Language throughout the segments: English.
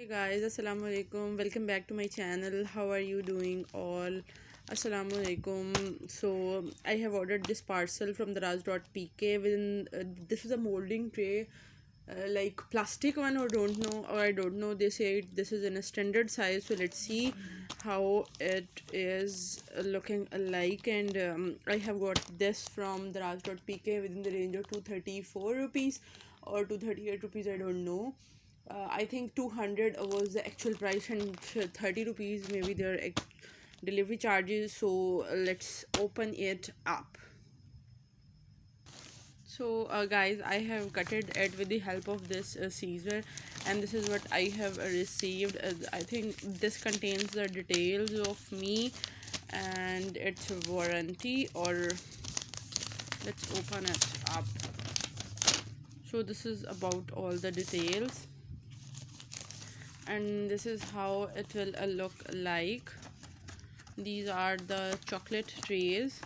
Hey guys, assalamu alaikum. Welcome back to my channel. How are you doing all? Assalamu alaikum. So I have ordered this parcel from Daraz.pk. Within this is a molding tray, like plastic one, or don't know, or I don't know. They say this is in a standard size. So let's see how it is looking alike. And I have got this from Daraz.pk within the range of 234 rupees or 238 rupees. I don't know. I think 200 was the actual price, and 30 rupees maybe their delivery charges. So let's open it up. So guys, I have cutted it with the help of this scissor, and this is what I have received. I think this contains the details of me and its warranty, or let's open it up. So this is about all the details, and this is how it will look like. These are the chocolate trays.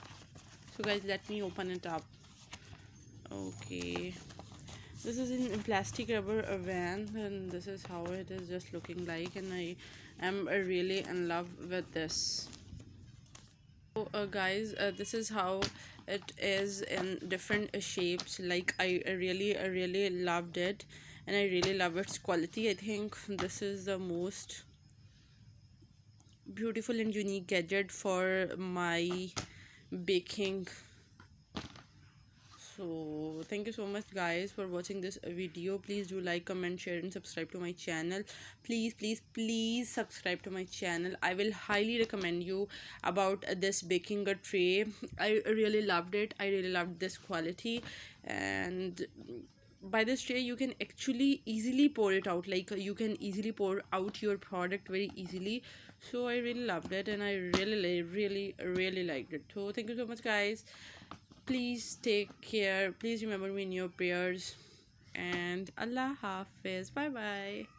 So guys, let me open it up. Okay, this is in plastic rubber van, and this is how it is just looking like, and I am really in love with this. So guys, this is how it is in different shapes. Like I really loved it, and I really love its quality. I think this is the most beautiful and unique gadget for my baking. So thank you so much guys for watching this video. Please do like, comment, share and subscribe to my channel. Please subscribe to my channel. I will highly recommend you about this baking tray. I really loved it. I really loved this quality, and by this tray you can actually easily pour it out. Like you can easily pour out your product very easily. So I really loved it, and I really liked it. So thank you so much guys. Please take care. Please remember me in your prayers, and Allah Hafiz. Bye bye.